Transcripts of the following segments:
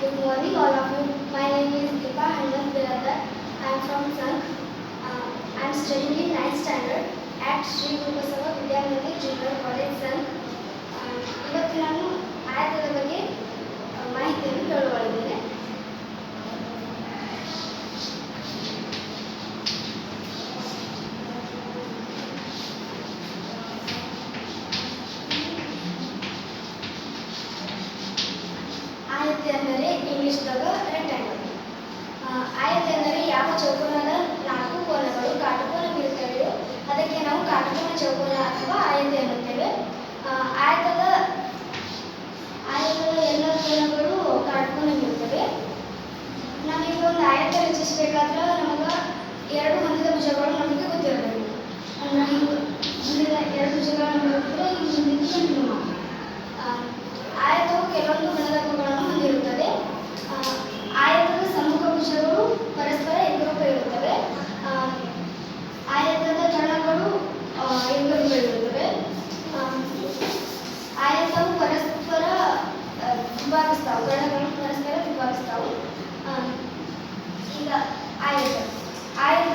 Good morning, all of you. My name is Deepa Handan Biradar. I am from Sank. I am studying in 9th standard at Sri Gurubasava Vidyamandir Junior College, Sank. ಇವತ್ತು ನಾನು ಆಯತದ ಬಗ್ಗೆ ಮಾಹಿತಿಯನ್ನು ಕೇಳಲಿದ್ದೇನೆ. ಆಯತ ಎಂದರೆ ಇಂಗ್ಲಿಷ್ದಾಗ rectangle. ಆಯತ ಎಂದರೆ ಯಾವ ಚೌಕೋನದ 4 ಕೋನಗಳು ಕಾಟಕೋನವಿರುತ್ತವೆಯೋ ಅದಕ್ಕೆ ನಾವು ಕಾಟಕೋನ ಚೌಕೋನ ಅಥವಾ ಆಯತ ಎನ್ನುತ್ತೇವೆ. ಆಯತದ ಎಲ್ಲ ಕೋನಗಳು ಕಾಟಕೋನವಿರುತ್ತವೆ. ನಾವೀಗ ಒಂದು ಆಯತ ರಚಿಸಬೇಕಾದ್ರೆ ನಮಗೆ 2 ಹೊಂದಿದ ಭುಜಗಳು ನಮಗೆ ಗೊತ್ತಿರಬೇಕು. ಈಗ ಹೊಂದಿದ 2 ಭುಜಗಳು ನಮಗೆ ಗೊತ್ತಿದ್ರೆ ಈಗ ಮುಂದಿನ ಕಂಟಿನ್ಯೂ ಮಾಡೋಣ. ಆಯತವು ಕೆಲವೊಂದು ಗುಣಧರ್ಮಗಳನ್ನು ಹೊಂದಿರುತ್ತದೆ. ಆಯತದ ಸಮ್ಮುಖ ಭುಜಗಳು ಪರಸ್ಪರ ಏಕರೂಪ ಇರುತ್ತವೆ. ಆಯತದ ಕರ್ಣಗಳು ಏಕರೂಪ ಇರುತ್ತವೆ. ಆಯತವು ಪರಸ್ಪರ ವಿಭಾಗಿಸ್ತಾವೆ, ಕರ್ಣಗಳನ್ನು ಪರಸ್ಪರ ವಿಭಾಗಿಸ್ತಾವೆ. ಈಗ ಆಯತ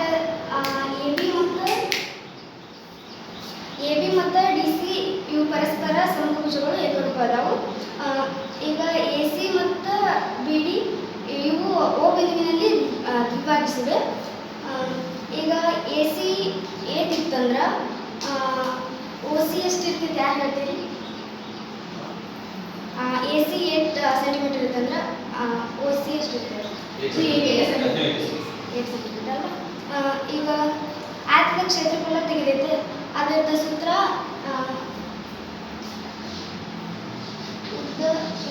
ಎ ಬಿ ಮತ್ತು ಡಿ ಸಿ ಇವು ಪರಸ್ಪರ ಸಮ್ಮುಖ ಭುಜಗಳು ಏಕರೂಪ ಅದಾವು. ಈಗ ಎ ಸಿ ಮತ್ತು ಬಿ ಡಿ ಇವು ಓ ಬಿಂದುವಿನಲ್ಲಿ ವಿಭಾಗಿಸಿವೆ. ಈಗ ಎ ಸಿ ಏಟಿತ್ತಂದ್ರೆ ಓ ಸಿ ಎಷ್ಟಿರ್ತೈತೆ ಯಾರು ಹೇಳ್ತೀರಿ? ಎ ಸಿ 8 ಸೆಂಟಿಮೀಟರ್ ಇತ್ತಂದ್ರೆ ಓ ಸಿ ಎಷ್ಟಿರ್ತದೆ? 8 ಸೆಂಟಿಮೀಟರ್ ಅಲ್ಲ. ಈಗ ಆಯತದ ಕ್ಷೇತ್ರಫಲ ತೆಗೆದೈತೆ, ಅದರದ ಸೂತ್ರ ಉದ್ದ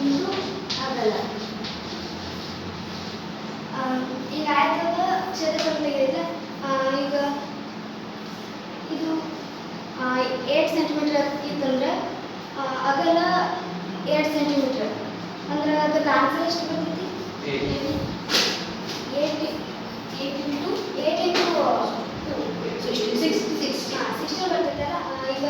ಇಂಟು ಅಗಲ. ಈಗ ಆಯತದ ಕ್ಷೇತ್ರಫಲ ತೆಗೆದೈತೆ, ಈಗ ಇದು 8 ಸೆಂಟಿಮೀಟರ್ ಇತ್ತಂದ್ರೆ ಅಗಲ 8 ಸೆಂಟಿಮೀಟರ್ ಅಂದ್ರೆ ಅದ್ರದ್ದು ಆನ್ಸರ್ ಎಷ್ಟು ಬರ್ತೈತಿ? 8 ಇಂಟು 8 ಇಂಟು 2 16 ಬರ್ತೈತಲ್ಲ. ಈಗ